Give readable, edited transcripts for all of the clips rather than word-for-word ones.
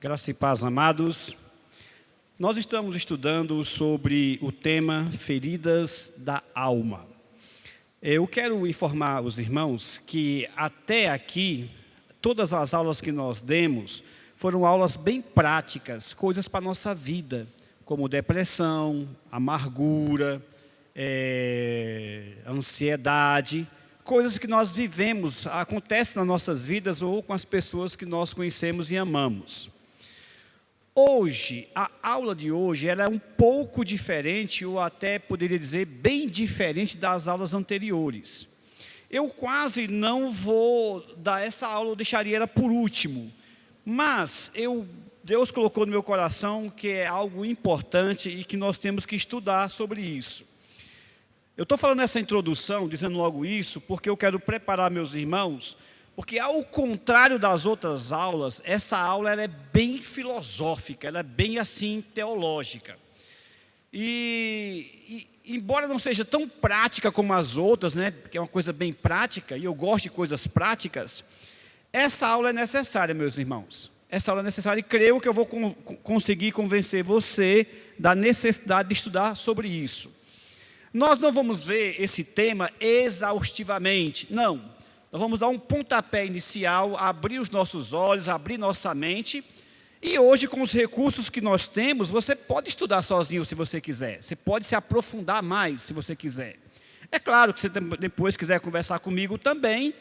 Graça e paz, amados. Nós estamos estudando sobre o tema feridas da alma. Eu quero informar os irmãos que até aqui, todas as aulas que nós demos foram aulas bem práticas, coisas para a nossa vida, como depressão, amargura, ansiedade, coisas que nós vivemos, acontecem nas nossas vidas ou com as pessoas que nós conhecemos e amamos. Hoje, a aula de hoje, ela é um pouco diferente, ou até poderia dizer bem diferente das aulas anteriores. Eu quase não vou dar essa aula, eu deixaria ela por último. Mas Deus colocou no meu coração que é algo importante e que nós temos que estudar sobre isso. Eu estou falando essa introdução, dizendo logo isso, porque eu quero preparar meus irmãos. Porque, ao contrário das outras aulas, essa aula ela é bem filosófica, ela é bem assim teológica. E embora não seja tão prática como as outras, né, que é uma coisa bem prática, e eu gosto de coisas práticas, essa aula é necessária, meus irmãos. Essa aula é necessária e creio que eu vou conseguir convencer você da necessidade de estudar sobre isso. Nós não vamos ver esse tema exaustivamente, não. Nós vamos dar um pontapé inicial, abrir os nossos olhos, abrir nossa mente. E hoje, com os recursos que nós temos, você pode estudar sozinho se você quiser. Você pode se aprofundar mais se você quiser. É claro que se você depois quiser conversar comigo também,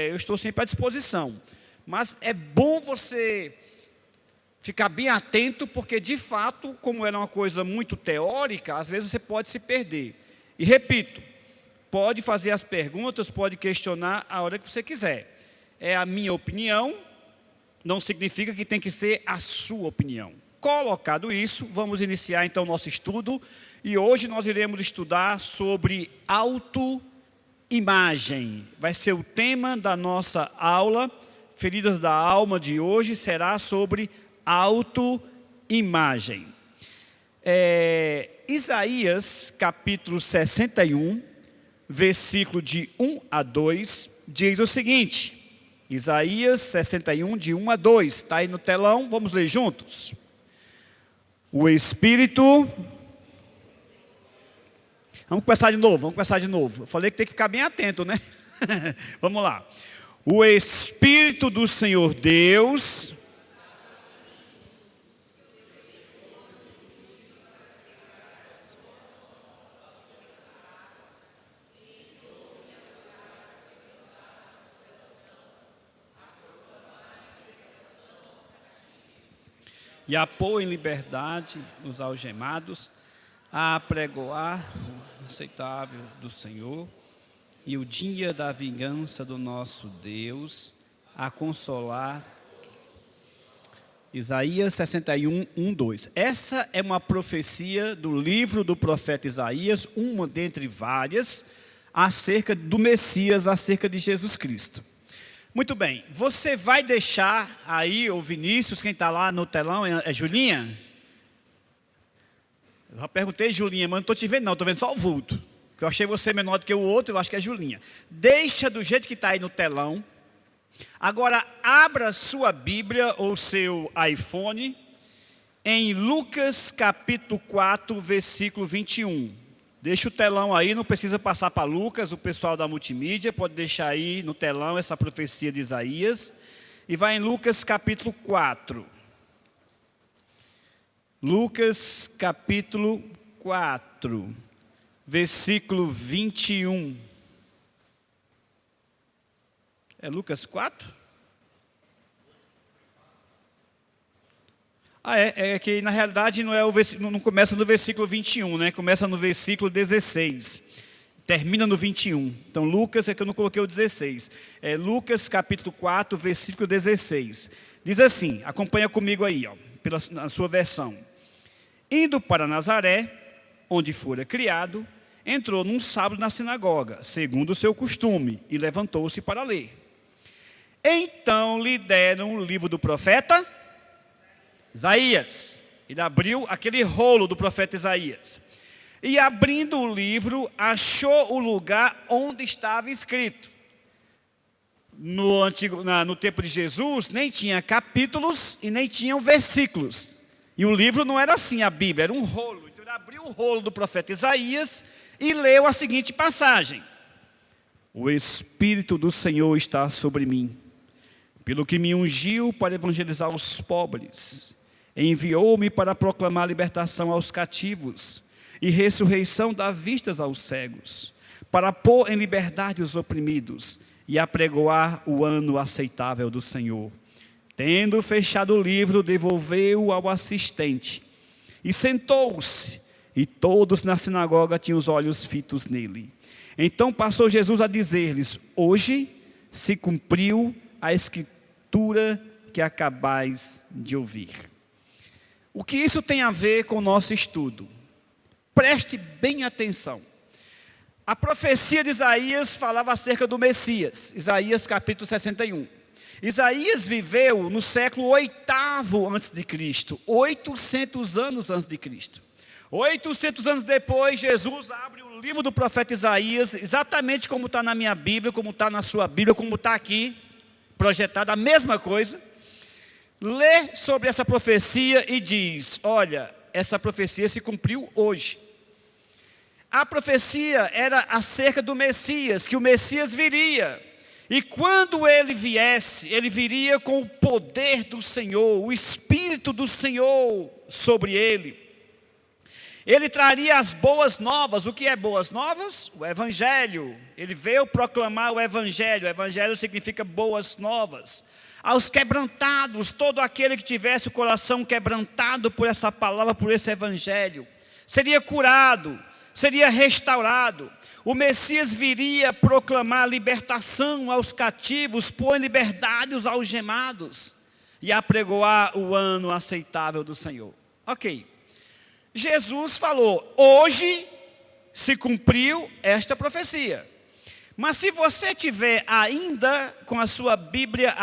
eu estou sempre à disposição. Mas é bom você ficar bem atento, porque de fato, como era uma coisa muito teórica, às vezes você pode se perder. E repito, pode fazer as perguntas, pode questionar a hora que você quiser. É a minha opinião, não significa que tem que ser a sua opinião. Colocado isso, vamos iniciar então o nosso estudo. E hoje nós iremos estudar sobre autoimagem. Vai ser o tema da nossa aula. Feridas da alma de hoje será sobre autoimagem. Isaías capítulo 61. Versículo de 1 a 2, diz o seguinte, Isaías 61, de 1 a 2, está aí no telão, vamos ler juntos. O Espírito... Vamos começar de novo, eu falei que tem que ficar bem atento, né? Vamos lá. O Espírito do Senhor Deus... E apoia em liberdade os algemados, a apregoar o aceitável do Senhor, e o dia da vingança do nosso Deus, a consolar. Isaías 61, 1, 2. Essa é uma profecia do livro do profeta Isaías, uma dentre várias, acerca do Messias, acerca de Jesus Cristo. Muito bem, você vai deixar aí, o Vinícius, quem está lá no telão, é Julinha? Eu já perguntei, Julinha, mas não estou te vendo não, estou vendo só o vulto. Porque eu achei você menor do que o outro, eu acho que é Julinha. Deixa do jeito que está aí no telão. Agora, abra sua Bíblia ou seu iPhone em Lucas capítulo 4, versículo 21. Deixa o telão aí, não precisa passar para Lucas, o pessoal da multimídia, pode deixar aí no telão essa profecia de Isaías. E vai em Lucas capítulo 4. Lucas capítulo 4, versículo 21. É Lucas 4? É que na realidade não, não começa no versículo 21, né? Começa no versículo 16, termina no 21. Então Lucas é que eu não coloquei o 16. É Lucas capítulo 4, versículo 16. Diz assim, acompanha comigo aí, ó, na sua versão. Indo para Nazaré, onde fora criado, entrou num sábado na sinagoga, segundo o seu costume, e levantou-se para ler. Então lhe deram o livro do profeta Isaías. Ele abriu aquele rolo do profeta Isaías. E abrindo o livro, achou o lugar onde estava escrito: no tempo de Jesus, nem tinha capítulos e nem tinham versículos. E o livro não era assim, a Bíblia, era um rolo. Então ele abriu o rolo do profeta Isaías e leu a seguinte passagem: o Espírito do Senhor está sobre mim, pelo que me ungiu para evangelizar os pobres, enviou-me para proclamar libertação aos cativos e ressurreição da vistas aos cegos, para pôr em liberdade os oprimidos e apregoar o ano aceitável do Senhor. Tendo fechado o livro, devolveu-o ao assistente e sentou-se, e todos na sinagoga tinham os olhos fitos nele. Então passou Jesus a dizer-lhes: hoje se cumpriu a escritura que acabais de ouvir. O que isso tem a ver com o nosso estudo? Preste bem atenção. A profecia de Isaías falava acerca do Messias, Isaías capítulo 61. Isaías viveu no século 8º a.C., 800 anos antes de Cristo. 800 anos depois, Jesus abre o livro do profeta Isaías, exatamente como está na minha Bíblia, como está na sua Bíblia, como está aqui, projetado, a mesma coisa. Lê sobre essa profecia e diz: olha, essa profecia se cumpriu hoje. A profecia era acerca do Messias, que o Messias viria. E quando ele viesse, ele viria com o poder do Senhor, o Espírito do Senhor sobre ele. Ele traria as boas novas. O que é boas novas? O Evangelho. Ele veio proclamar o Evangelho. O Evangelho significa boas novas. Aos quebrantados, todo aquele que tivesse o coração quebrantado por essa palavra, por esse Evangelho, seria curado, seria restaurado. O Messias viria proclamar libertação aos cativos, pôr em liberdade os algemados e apregoar o ano aceitável do Senhor. Ok. Jesus falou: hoje se cumpriu esta profecia. Mas se você tiver ainda com a sua Bíblia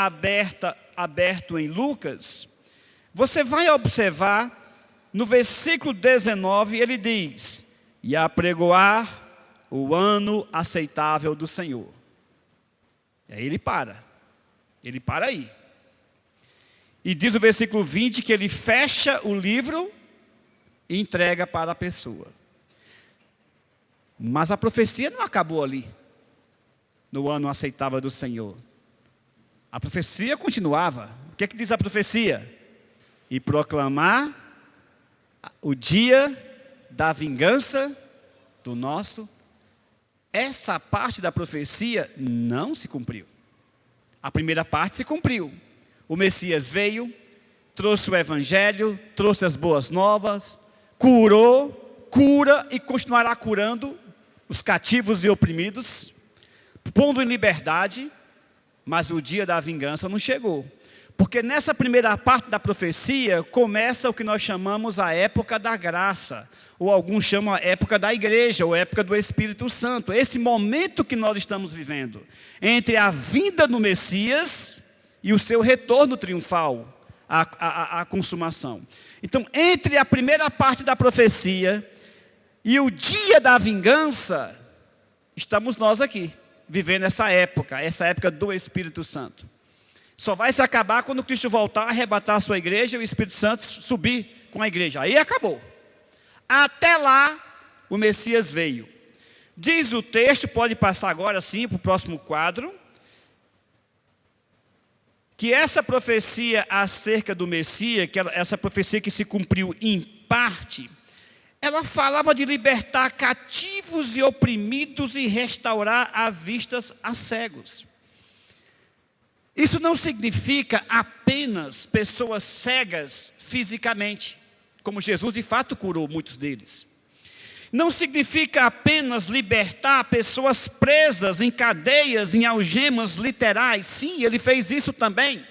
aberto em Lucas, você vai observar no versículo 19, ele diz: e apregoar o ano aceitável do Senhor. E aí ele para aí. E diz o versículo 20 que ele fecha o livro e entrega para a pessoa. Mas a profecia não acabou ali, no ano aceitável do Senhor. A profecia continuava. O que é que diz a profecia? E proclamar o dia da vingança do nosso. Essa parte da profecia não se cumpriu. A primeira parte se cumpriu. O Messias veio, trouxe o Evangelho, trouxe as boas novas, curou, cura e continuará curando os cativos e oprimidos, pondo em liberdade, mas o dia da vingança não chegou. Porque nessa primeira parte da profecia começa o que nós chamamos a época da graça, ou alguns chamam a época da igreja, ou a época do Espírito Santo. Esse momento que nós estamos vivendo, entre a vinda do Messias e o seu retorno triunfal, a consumação. Então, entre a primeira parte da profecia e o dia da vingança, estamos nós aqui, vivendo essa época do Espírito Santo. Só vai se acabar quando Cristo voltar, arrebatar a sua igreja e o Espírito Santo subir com a igreja. Aí acabou. Até lá, o Messias veio. Diz o texto, pode passar agora sim para o próximo quadro, que essa profecia acerca do Messias, essa profecia que se cumpriu em parte, ela falava de libertar cativos e oprimidos e restaurar a vistas a cegos. Isso não significa apenas pessoas cegas fisicamente, como Jesus de fato curou muitos deles. Não significa apenas libertar pessoas presas em cadeias, em algemas literais. Sim, ele fez isso também.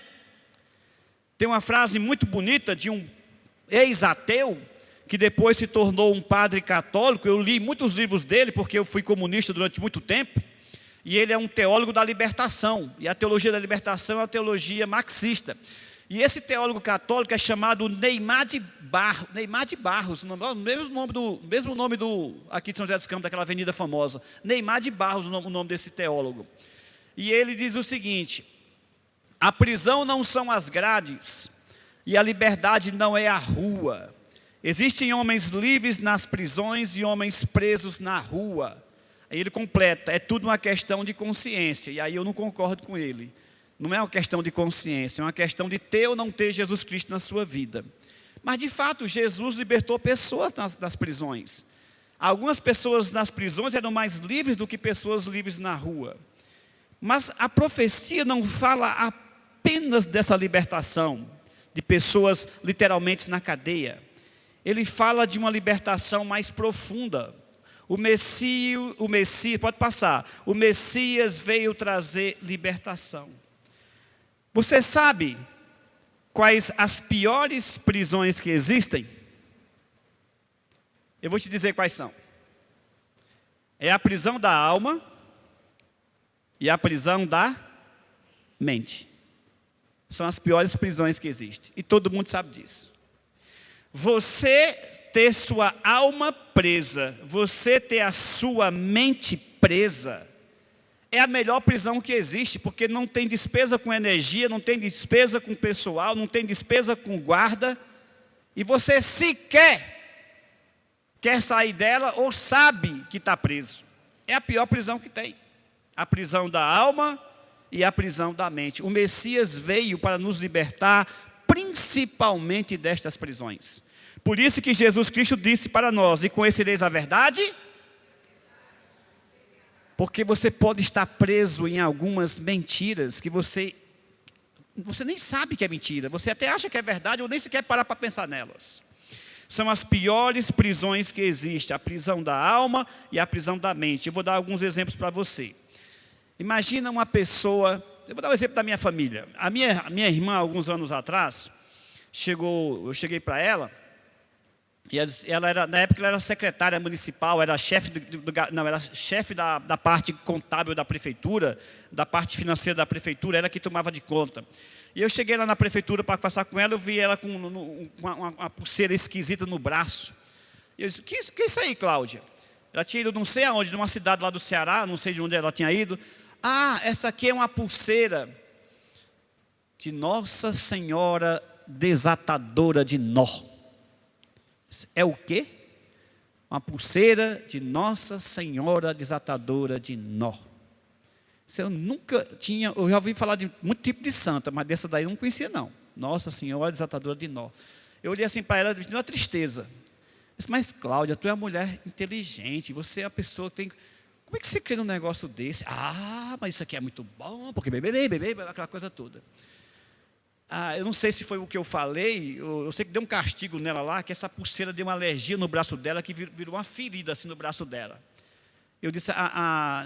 Tem uma frase muito bonita de um ex-ateu, que depois se tornou um padre católico. Eu li muitos livros dele, porque eu fui comunista durante muito tempo. E ele é um teólogo da libertação. E a teologia da libertação é uma teologia marxista. E esse teólogo católico é chamado Neymar de Barros, o mesmo nome aqui de São José dos Campos, daquela avenida famosa. Neymar de Barros, o nome desse teólogo. E ele diz o seguinte: a prisão não são as grades, e a liberdade não é a rua. Existem homens livres nas prisões e homens presos na rua. Aí ele completa: é tudo uma questão de consciência. E aí eu não concordo com ele. Não é uma questão de consciência, é uma questão de ter ou não ter Jesus Cristo na sua vida. Mas de fato, Jesus libertou pessoas nas prisões. Algumas pessoas nas prisões eram mais livres do que pessoas livres na rua. Mas a profecia não fala apenas dessa libertação de pessoas literalmente na cadeia. Ele fala de uma libertação mais profunda. O Messias, pode passar. O Messias veio trazer libertação. Você sabe quais as piores prisões que existem? Eu vou te dizer quais são. É a prisão da alma e a prisão da mente. São as piores prisões que existem. E todo mundo sabe disso. Você ter sua alma presa, você ter a sua mente presa, é a melhor prisão que existe, porque não tem despesa com energia, não tem despesa com pessoal, não tem despesa com guarda, e você sequer quer sair dela ou sabe que está preso. É a pior prisão que tem. A prisão da alma e a prisão da mente. O Messias veio para nos libertar principalmente destas prisões. Por isso que Jesus Cristo disse para nós: e conhecereis a verdade? Porque você pode estar preso em algumas mentiras que você nem sabe que é mentira. Você até acha que é verdade ou nem sequer parar para pensar nelas. São as piores prisões que existem. A prisão da alma e a prisão da mente. Eu vou dar alguns exemplos para você. Imagina uma pessoa... Eu vou dar um exemplo da minha família. A minha irmã, alguns anos atrás, eu cheguei para ela... E ela era, na época ela era secretária municipal, era chefe era chefe da parte contábil da prefeitura, da parte financeira da prefeitura, ela que tomava de conta. E eu cheguei lá na prefeitura para conversar com ela, eu vi ela com uma pulseira esquisita no braço. E eu disse: que é isso aí, Cláudia? Ela tinha ido não sei aonde, numa cidade lá do Ceará, não sei de onde ela tinha ido. Ah, essa aqui é uma pulseira de Nossa Senhora Desatadora de Nó. É o quê? Uma pulseira de Nossa Senhora Desatadora de Nó. Isso eu nunca tinha... Eu já ouvi falar de muito tipo de santa, mas dessa daí eu não conhecia não. Nossa Senhora Desatadora de Nó. Eu olhei assim para ela e disse: uma tristeza. Eu disse: mas Cláudia, tu é uma mulher inteligente, você é uma pessoa que tem... Como é que você crê num negócio desse? Ah, mas isso aqui é muito bom, porque bebê, aquela coisa toda. Eu não sei se foi o que eu falei, eu sei que deu um castigo nela lá, que essa pulseira deu uma alergia no braço dela, que virou uma ferida assim no braço dela. Eu disse: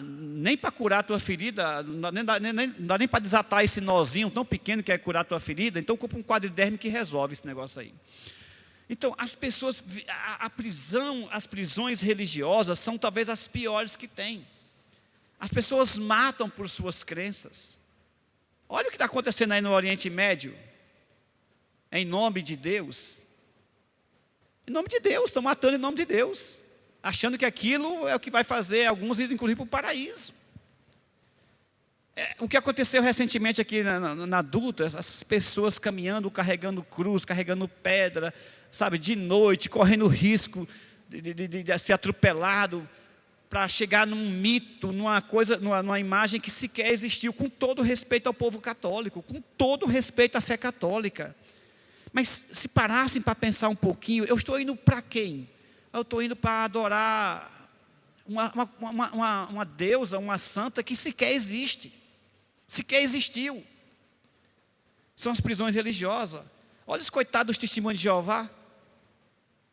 nem para curar a tua ferida, não dá nem para desatar esse nozinho tão pequeno que é curar a tua ferida, então compra um quadriderme que resolve esse negócio aí. Então, as pessoas, as prisões religiosas são talvez as piores que tem. As pessoas matam por suas crenças. Olha o que está acontecendo aí no Oriente Médio. Em nome de Deus. Em nome de Deus, estão matando em nome de Deus. Achando que aquilo é o que vai fazer alguns ir inclusive para o paraíso. O que aconteceu recentemente aqui na Dutra, essas pessoas caminhando, carregando cruz, carregando pedra, sabe, de noite, correndo risco de ser atropelado, para chegar num mito, numa imagem que sequer existiu, com todo respeito ao povo católico, com todo respeito à fé católica. Mas se parassem para pensar um pouquinho, eu estou indo para quem? Eu estou indo para adorar uma deusa, uma santa que sequer existe, sequer existiu. São as prisões religiosas. Olha os coitados dos testemunhos de Jeová,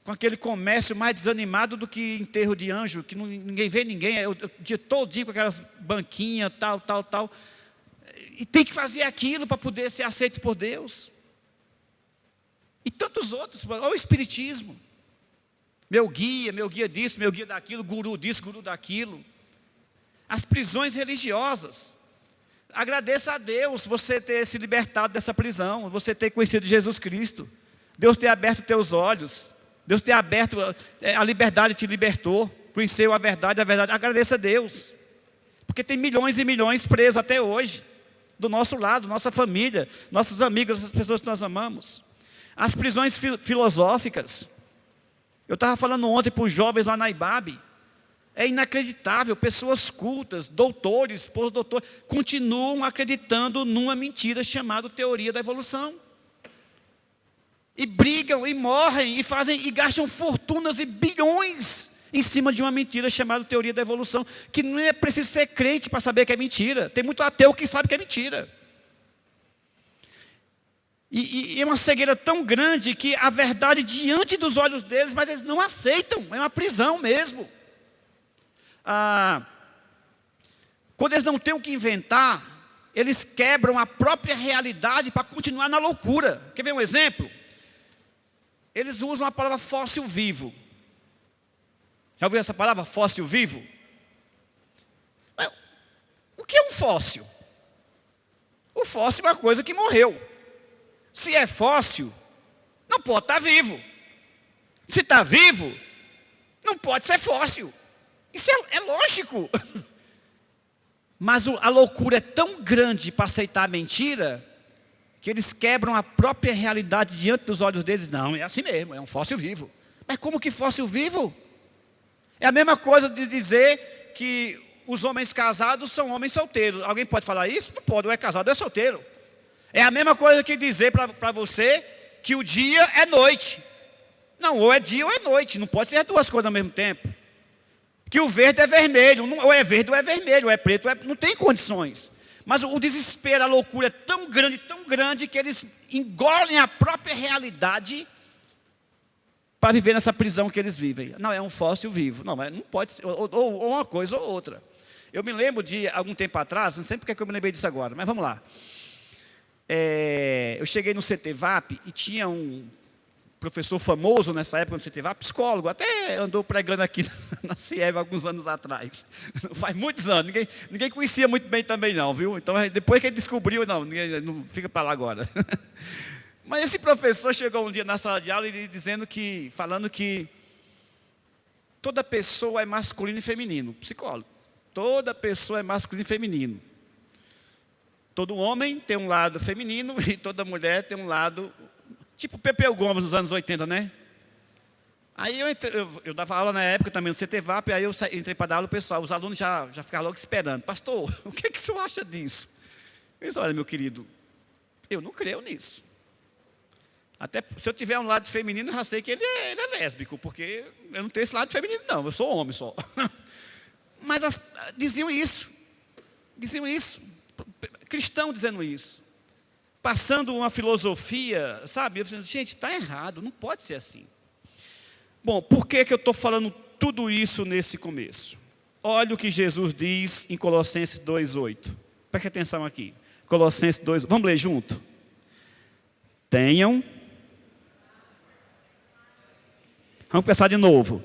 com aquele comércio mais desanimado do que enterro de anjo, que ninguém vê ninguém, o dia todinho com aquelas banquinhas, tal. E tem que fazer aquilo para poder ser aceito por Deus. E tantos outros, olha o espiritismo. Meu guia disso, meu guia daquilo, guru disso, guru daquilo. As prisões religiosas. Agradeça a Deus você ter se libertado dessa prisão, você ter conhecido Jesus Cristo. Deus ter aberto teus olhos. Deus ter aberto, a liberdade te libertou, conheceu a verdade. Agradeça a Deus. Porque tem milhões e milhões presos até hoje, do nosso lado, nossa família, nossos amigos, as pessoas que nós amamos. As prisões filosóficas. Eu estava falando ontem para os jovens lá na IBAB. É inacreditável, pessoas cultas, doutores, pós-doutores, continuam acreditando numa mentira chamada teoria da evolução. E brigam, e morrem, e fazem, e gastam fortunas e bilhões em cima de uma mentira chamada teoria da evolução, que não é preciso ser crente para saber que é mentira. Tem muito ateu que sabe que é mentira. E é uma cegueira tão grande que a verdade diante dos olhos deles, mas eles não aceitam, é uma prisão mesmo. Quando eles não têm o que inventar, eles quebram a própria realidade para continuar na loucura. Quer ver um exemplo? Eles usam a palavra fóssil vivo. Já ouviu essa palavra, fóssil vivo? Mas, o que é um fóssil? O fóssil é uma coisa que morreu. Se é fóssil, não pode estar vivo. Se está vivo, não pode ser fóssil. Isso é lógico. Mas a loucura é tão grande para aceitar a mentira, que eles quebram a própria realidade diante dos olhos deles. Não, é assim mesmo, é um fóssil vivo. Mas como que fóssil vivo? É a mesma coisa de dizer que os homens casados são homens solteiros. Alguém pode falar isso? Não pode, ou é casado ou é solteiro. É a mesma coisa que dizer para você que o dia é noite. Não, ou é dia ou é noite, não pode ser as duas coisas ao mesmo tempo. Que o verde é vermelho, ou é verde ou é vermelho, ou é preto, não tem condições. Mas o desespero, a loucura é tão grande, que eles engolem a própria realidade para viver nessa prisão que eles vivem. Não, é um fóssil vivo. Não, mas não pode ser, ou uma coisa ou outra. Eu me lembro de algum tempo atrás, não sei porque eu me lembrei disso agora, mas vamos lá. Eu cheguei no CTVAP e tinha um professor famoso nessa época no CTVAP, psicólogo, até andou pregando aqui na CIEB alguns anos atrás. Faz muitos anos, ninguém conhecia muito bem também não, viu? Então depois que ele descobriu, não fica para lá agora. Mas esse professor chegou um dia na sala de aula e falando que toda pessoa é masculino e feminino, psicólogo. Toda pessoa é masculino e feminino. Todo homem tem um lado feminino e toda mulher tem um lado, tipo Pepeu Gomes nos anos 80, né? Aí eu dava aula na época também no CTVAP, aí eu entrei para dar aula, o pessoal, os alunos já ficaram logo esperando. Pastor, o que o senhor acha disso? Eu disse, olha, meu querido, eu não creio nisso. Até se eu tiver um lado feminino, eu já sei que ele é lésbico, porque eu não tenho esse lado feminino não, eu sou homem só. Mas diziam isso, cristão dizendo isso, passando uma filosofia, sabe? Eu dizendo, gente, está errado, não pode ser assim. Bom, por que eu estou falando tudo isso nesse começo? Olha o que Jesus diz em Colossenses 2,8. Preste atenção aqui. Colossenses 2, vamos ler junto? Vamos começar de novo.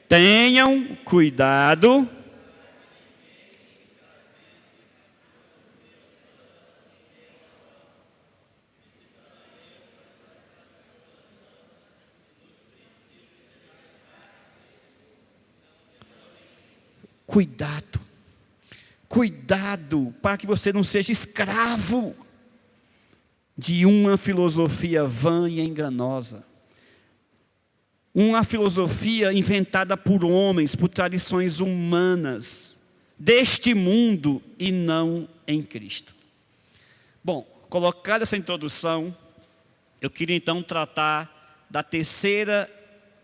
Tenham cuidado. Cuidado para que você não seja escravo de uma filosofia vã e enganosa. Uma filosofia inventada por homens, por tradições humanas, deste mundo e não em Cristo. Bom, colocada essa introdução, eu queria então tratar da terceira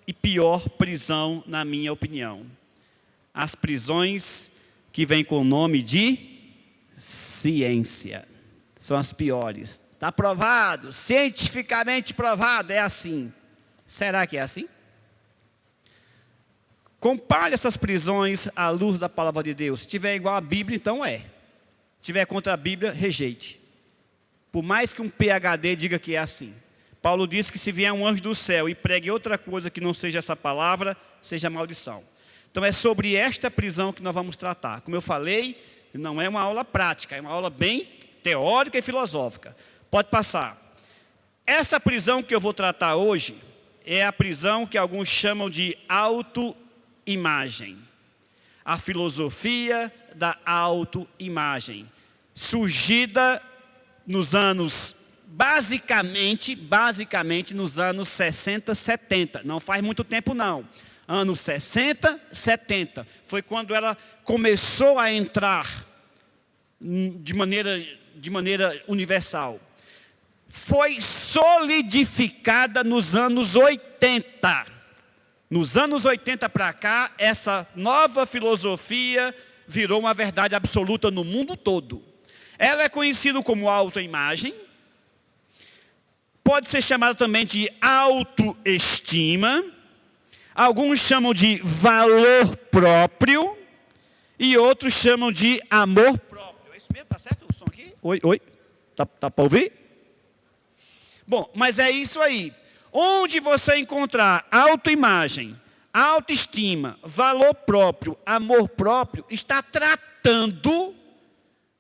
e pior prisão, na minha opinião. As prisões que vêm com o nome de ciência. São as piores. Está provado, cientificamente provado, é assim. Será que é assim? Compare essas prisões à luz da palavra de Deus. Se tiver igual à Bíblia, então é. Se tiver contra a Bíblia, rejeite. Por mais que um PhD diga que é assim. Paulo disse que se vier um anjo do céu e pregue outra coisa que não seja essa palavra, seja maldição. Então é sobre esta prisão que nós vamos tratar. Como eu falei, não é uma aula prática, é uma aula bem teórica e filosófica. Pode passar. Essa prisão que eu vou tratar hoje é a prisão que alguns chamam de autoimagem. A filosofia da autoimagem, surgida nos anos, basicamente nos anos 60, 70. Não faz muito tempo não. Anos 60, 70. Foi quando ela começou a entrar de maneira universal. Foi solidificada nos anos 80. Nos anos 80 para cá, essa nova filosofia virou uma verdade absoluta no mundo todo. Ela é conhecida como autoimagem, pode ser chamada também de autoestima, alguns chamam de valor próprio e outros chamam de amor próprio. É isso mesmo? Está certo o som aqui? Oi? Tá para ouvir? Bom, mas é isso aí. Onde você encontrar autoimagem, autoestima, valor próprio, amor próprio, está tratando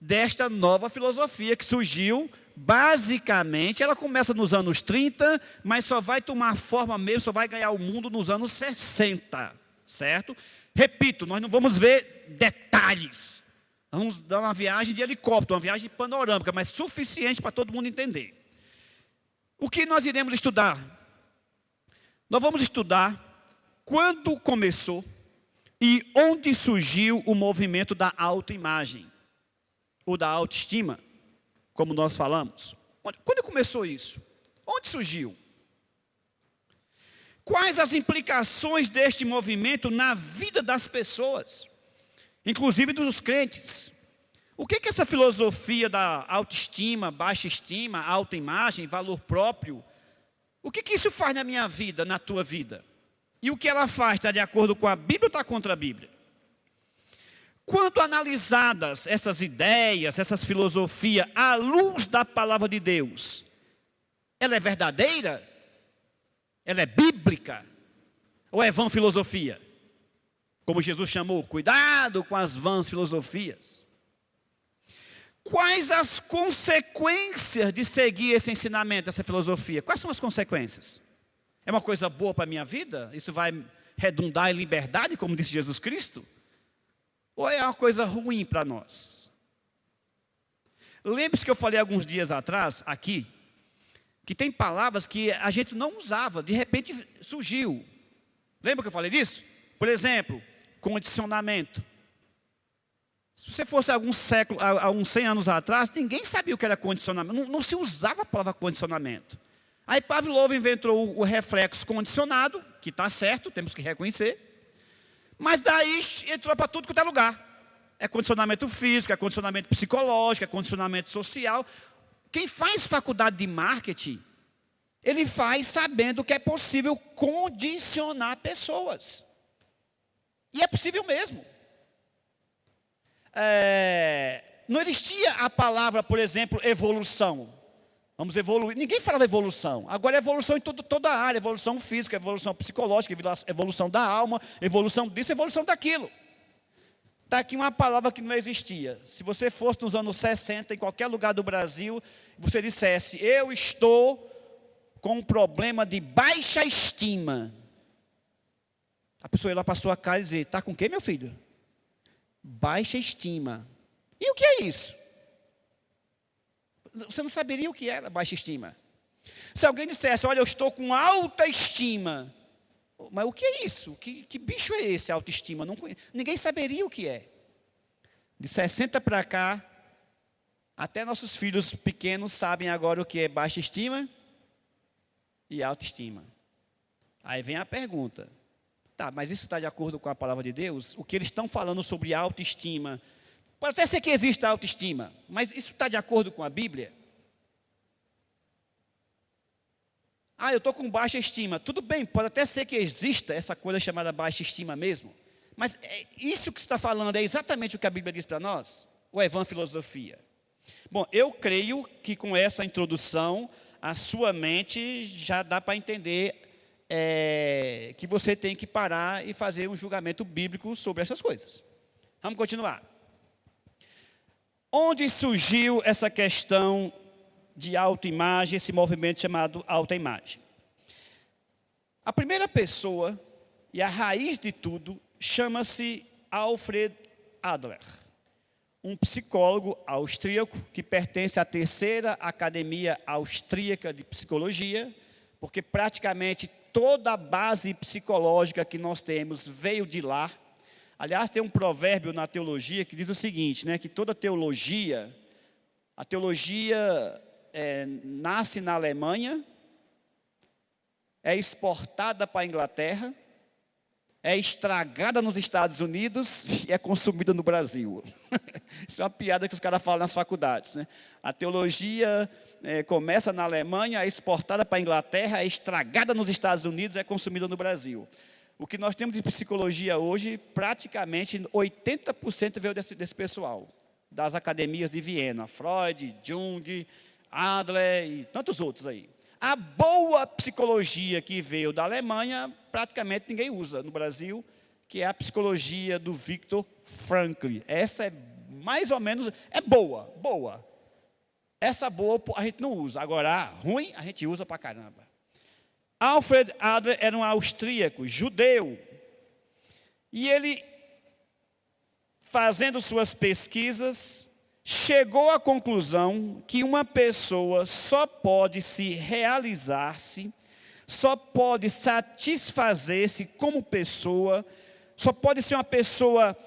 desta nova filosofia que surgiu, basicamente, ela começa nos anos 30, mas só vai tomar forma mesmo, só vai ganhar o mundo nos anos 60, certo? Repito, nós não vamos ver detalhes. Vamos dar uma viagem de helicóptero, uma viagem panorâmica, mas suficiente para todo mundo entender. O que nós iremos estudar? Nós vamos estudar quando começou e onde surgiu o movimento da autoimagem, ou da autoestima, como nós falamos. Quando começou isso? Onde surgiu? Quais as implicações deste movimento na vida das pessoas, inclusive dos crentes? O que essa filosofia da autoestima, baixa estima, autoimagem, valor próprio, o que isso faz na minha vida, na tua vida? E o que ela faz, está de acordo com a Bíblia ou está contra a Bíblia? Quando analisadas essas ideias, essas filosofias, à luz da palavra de Deus, ela é verdadeira? Ela é bíblica? Ou é vã filosofia? Como Jesus chamou, cuidado com as vãs filosofias. Quais as consequências de seguir esse ensinamento, essa filosofia? Quais são as consequências? É uma coisa boa para a minha vida? Isso vai redundar em liberdade, como disse Jesus Cristo? Ou é uma coisa ruim para nós? Lembre-se que eu falei alguns dias atrás, aqui, que tem palavras que a gente não usava, de repente surgiu. Lembra que eu falei disso? Por exemplo, condicionamento. Se você fosse há uns 100 anos atrás, ninguém sabia o que era condicionamento. Não se usava a palavra condicionamento. Aí Pavlov inventou o reflexo condicionado, que está certo, temos que reconhecer. Mas daí entrou para tudo quanto é lugar. É condicionamento físico, é condicionamento psicológico, é condicionamento social. Quem faz faculdade de marketing, ele faz sabendo que é possível condicionar pessoas. E é possível mesmo. Não existia a palavra, por exemplo, evolução. Vamos evoluir. Ninguém falava evolução. Agora é evolução em toda a área. Evolução física, evolução psicológica, evolução da alma, evolução disso, evolução daquilo. Está aqui uma palavra que não existia. Se você fosse nos anos 60, em qualquer lugar do Brasil, você dissesse, eu estou com um problema de baixa estima. A pessoa ia lá para a sua cara e dizia, está com o quê, meu filho? Baixa estima. E o que é isso? Você não saberia o que era baixa estima. Se alguém dissesse, olha, eu estou com alta estima. Mas o que é isso? Que bicho é esse, autoestima? Ninguém saberia o que é. De 60 para cá, até nossos filhos pequenos sabem agora o que é baixa estima e autoestima. Aí vem a pergunta. Tá, mas isso está de acordo com a palavra de Deus? O que eles estão falando sobre autoestima? Pode até ser que exista autoestima, mas isso está de acordo com a Bíblia? Eu estou com baixa estima. Tudo bem, pode até ser que exista essa coisa chamada baixa estima mesmo. Mas isso que você está falando é exatamente o que a Bíblia diz para nós? Ou é vã filosofia? Bom, eu creio que com essa introdução, a sua mente já dá para entender que você tem que parar e fazer um julgamento bíblico sobre essas coisas. Vamos continuar. Onde surgiu essa questão de autoimagem, esse movimento chamado autoimagem? A primeira pessoa e a raiz de tudo chama-se Alfred Adler. um psicólogo austríaco que pertence à terceira Academia Austríaca de Psicologia, porque praticamente toda a base psicológica que nós temos veio de lá. Aliás, tem um provérbio na teologia que diz o seguinte, né, que toda teologia, a teologia nasce na Alemanha, é exportada para a Inglaterra, é estragada nos Estados Unidos e é consumida no Brasil. Isso é uma piada que os caras falam nas faculdades, né? A teologia começa na Alemanha, é exportada para a Inglaterra, é estragada nos Estados Unidos e é consumida no Brasil. O que nós temos de psicologia hoje, praticamente 80% veio desse pessoal, das academias de Viena, Freud, Jung, Adler e tantos outros aí. A boa psicologia que veio da Alemanha, praticamente ninguém usa no Brasil, que é a psicologia do Viktor Frankl. Essa é mais ou menos, é boa. Essa boa a gente não usa. Agora, a ruim a gente usa pra caramba. Alfred Adler era um austríaco, judeu. E ele, fazendo suas pesquisas, chegou à conclusão que uma pessoa só pode se realizar-se, só pode satisfazer-se como pessoa, só pode ser uma pessoa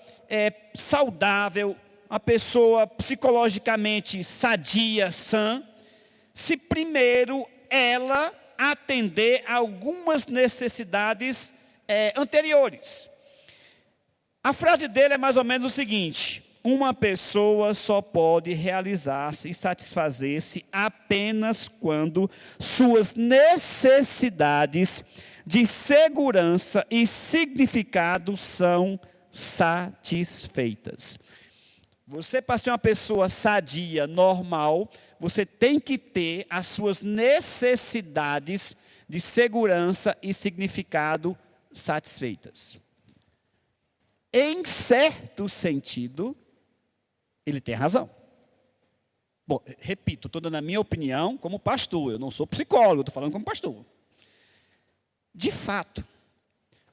saudável, uma pessoa psicologicamente sadia, sã, se primeiro ela atender a algumas necessidades anteriores. A frase dele é mais ou menos o seguinte: uma pessoa só pode realizar-se e satisfazer-se apenas quando suas necessidades de segurança e significado são satisfeitas. Você, para ser uma pessoa sadia, normal, você tem que ter as suas necessidades de segurança e significado satisfeitas. Em certo sentido, ele tem razão. Bom, repito, estou dando a minha opinião como pastor. Eu não sou psicólogo, estou falando como pastor. De fato,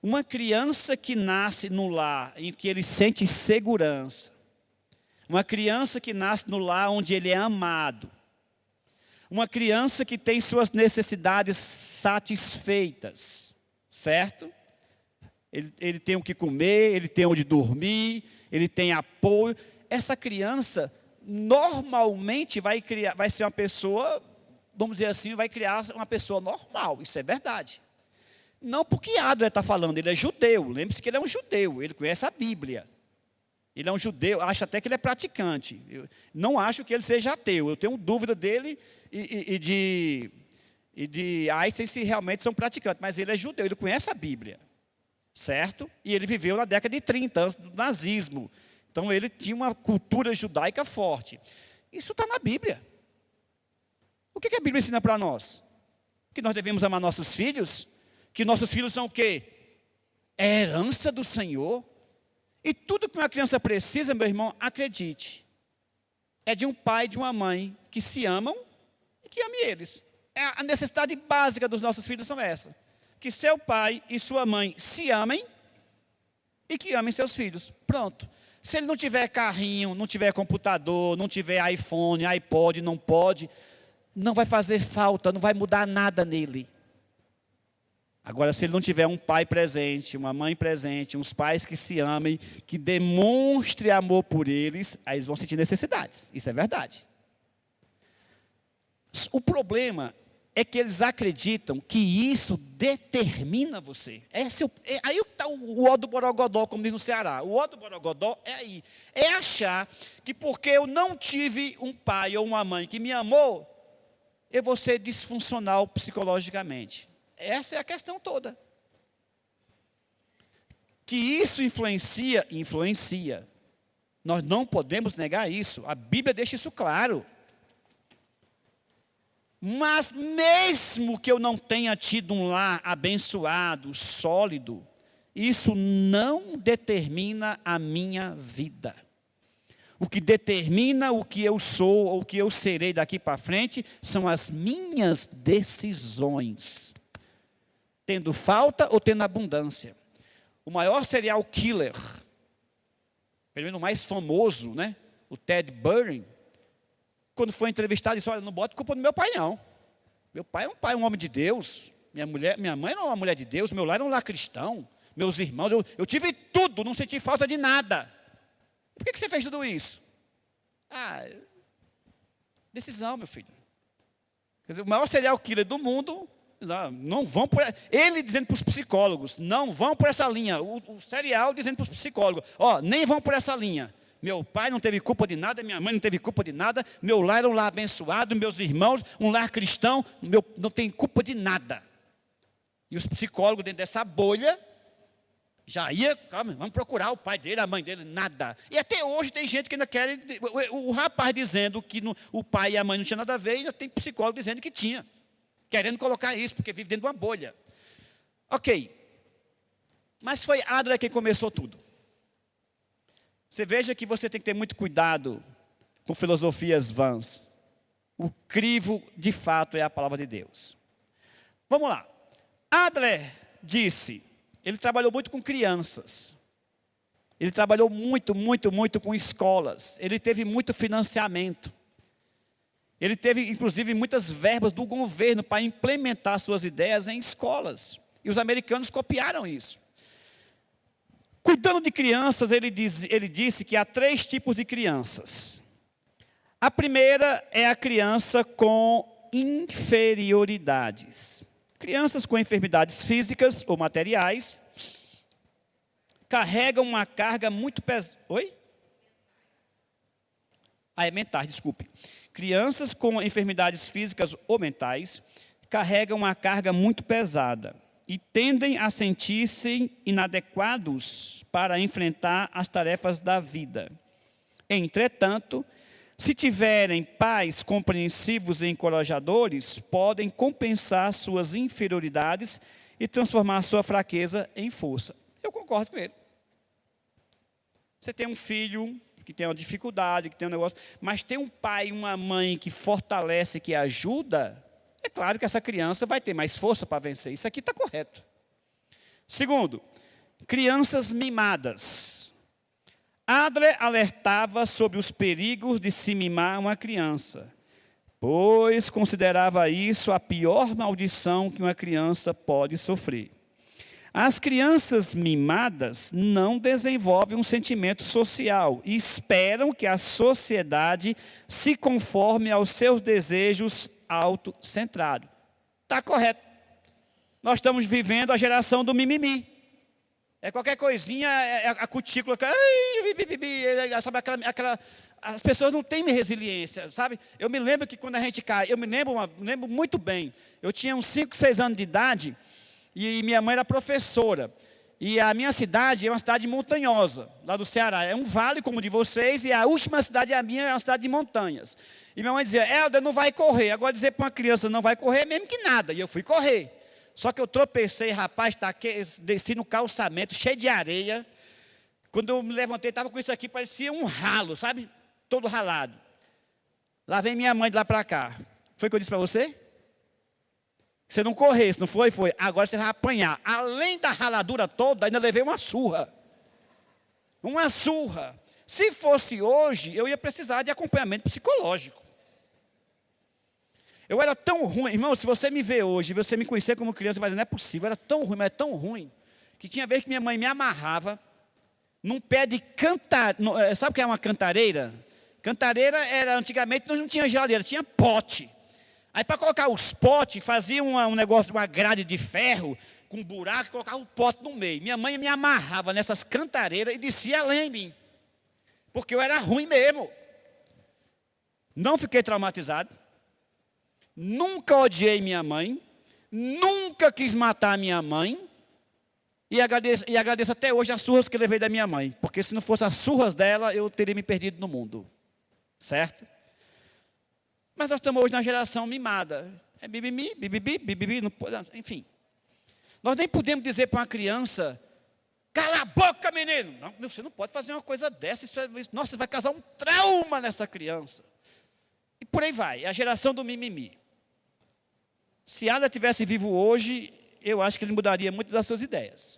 uma criança que nasce no lar em que ele sente segurança, uma criança que nasce no lar onde ele é amado, uma criança que tem suas necessidades satisfeitas, certo? Ele tem o que comer, ele tem onde dormir, ele tem apoio. Essa criança normalmente vai ser uma pessoa, vamos dizer assim, vai criar uma pessoa normal. Isso é verdade. Não porque Adler está falando, ele é judeu. Lembre-se que ele é um judeu, ele conhece a Bíblia. Ele é um judeu, acho até que ele é praticante. Eu não acho que ele seja ateu. Eu tenho dúvida dele e de Einstein se realmente são praticantes. Mas ele é judeu, ele conhece a Bíblia. Certo? E ele viveu na década de 30, antes do nazismo. Então ele tinha uma cultura judaica forte. Isso está na Bíblia. O que a Bíblia ensina para nós? Que nós devemos amar nossos filhos? Que nossos filhos são o quê? É herança do Senhor. E tudo que uma criança precisa, meu irmão, acredite, é de um pai e de uma mãe que se amam e que amem eles. A necessidade básica dos nossos filhos são essa. Que seu pai e sua mãe se amem e que amem seus filhos. Pronto. Se ele não tiver carrinho, não tiver computador, não tiver iPhone, iPod, não pode, não vai fazer falta, não vai mudar nada nele. Agora, se ele não tiver um pai presente, uma mãe presente, uns pais que se amem, que demonstrem amor por eles, aí eles vão sentir necessidades. Isso é verdade. O problema é que eles acreditam que isso determina você. Aí está o ó do borogodó, como diz no Ceará. O ó do borogodó é aí. É achar que porque eu não tive um pai ou uma mãe que me amou, eu vou ser disfuncional psicologicamente. Essa é a questão toda. Que isso influencia. Nós não podemos negar isso. A Bíblia deixa isso claro. Mas mesmo que eu não tenha tido um lar abençoado, sólido, isso não determina a minha vida. O que determina o que eu sou ou o que eu serei daqui para frente são as minhas decisões. Tendo falta ou tendo abundância. O maior serial killer, pelo menos o mais famoso, né? o Ted Bundy, quando foi entrevistado, disse, olha, não bota culpa no meu pai, não. Meu pai é um homem de Deus. Minha mãe não é uma mulher de Deus. Meu lar era um lar cristão. Meus irmãos, eu tive tudo, não senti falta de nada. Por que você fez tudo isso? Decisão, meu filho. Quer dizer, o maior serial killer do mundo, não vão por... Ele dizendo para os psicólogos, não vão por essa linha. O serial dizendo para os psicólogos, nem vão por essa linha. Meu pai não teve culpa de nada, minha mãe não teve culpa de nada, meu lar era um lar abençoado, meus irmãos, um lar cristão, não tem culpa de nada. E os psicólogos dentro dessa bolha, já ia, calma, vamos procurar o pai dele, a mãe dele, nada. E até hoje tem gente que ainda quer, o rapaz dizendo que o pai e a mãe não tinham nada a ver, e ainda tem psicólogo dizendo que tinha. Querendo colocar isso, porque vive dentro de uma bolha. Ok. Mas foi Adler quem começou tudo. Você veja que você tem que ter muito cuidado com filosofias vãs. O crivo, de fato, é a palavra de Deus. Vamos lá. Adler disse, ele trabalhou muito com crianças. Ele trabalhou muito com escolas. Ele teve muito financiamento. Ele teve, inclusive, muitas verbas do governo para implementar suas ideias em escolas. E os americanos copiaram isso. Cuidando de crianças, ele disse que há 3 tipos de crianças. A primeira é a criança com inferioridades. Crianças com enfermidades físicas ou materiais carregam uma carga muito pesada. Oi? É mentais, desculpe. Crianças com enfermidades físicas ou mentais carregam uma carga muito pesada e tendem a sentir-se inadequados para enfrentar as tarefas da vida. Entretanto, se tiverem pais compreensivos e encorajadores, podem compensar suas inferioridades e transformar sua fraqueza em força. Eu concordo com ele. Você tem um filho que tem uma dificuldade, que tem um negócio, mas tem um pai e uma mãe que fortalece, que ajuda, é claro que essa criança vai ter mais força para vencer. Isso aqui está correto. Segundo, crianças mimadas. Adler alertava sobre os perigos de se mimar uma criança, pois considerava isso a pior maldição que uma criança pode sofrer. As crianças mimadas não desenvolvem um sentimento social e esperam que a sociedade se conforme aos seus desejos autocentrados. Está correto. Nós estamos vivendo a geração do mimimi. É qualquer coisinha, é a cutícula, sabe, as pessoas não têm resiliência, sabe? Eu me lembro que quando a gente cai, eu me lembro muito bem, eu tinha uns 5, 6 anos de idade, e minha mãe era professora. E a minha cidade é uma cidade montanhosa, lá do Ceará. É um vale como o de vocês, e a última cidade, a minha, é uma cidade de montanhas. E minha mãe dizia, Helder, não vai correr. Agora dizer para uma criança não vai correr, mesmo que nada. E eu fui correr. Só que eu tropecei, rapaz, desci no calçamento, cheio de areia. Quando eu me levantei, estava com isso aqui, parecia um ralo, sabe? Todo ralado. Lá vem minha mãe de lá para cá. Foi o que eu disse para você? Você não corresse, não foi? Foi. Agora você vai apanhar. Além da raladura toda, ainda levei uma surra. Uma surra. Se fosse hoje, eu ia precisar de acompanhamento psicológico. Eu era tão ruim. Irmão, se você me vê hoje, você me conhecer como criança, vai dizer, não é possível. Eu era tão ruim, mas é tão ruim, que tinha vez que minha mãe me amarrava num pé de cantareira. Sabe o que é uma cantareira? Cantareira era, antigamente, nós não tinha geladeira, tinha pote. Aí para colocar os potes, fazia um negócio, uma grade de ferro, com um buraco, e colocava o pote no meio. Minha mãe me amarrava nessas cantareiras e descia além de mim. Porque eu era ruim mesmo. Não fiquei traumatizado. Nunca odiei minha mãe. Nunca quis matar minha mãe. E agradeço até hoje as surras que eu levei da minha mãe. Porque se não fosse as surras dela, eu teria me perdido no mundo. Certo? Mas nós estamos hoje na geração mimada. É bibibi, enfim. Nós nem podemos dizer para uma criança, cala a boca, menino. Não, você não pode fazer uma coisa dessa. Nossa, vai causar um trauma nessa criança. E por aí vai, é a geração do mimimi. Se Adler tivesse vivo hoje, eu acho que ele mudaria muito das suas ideias.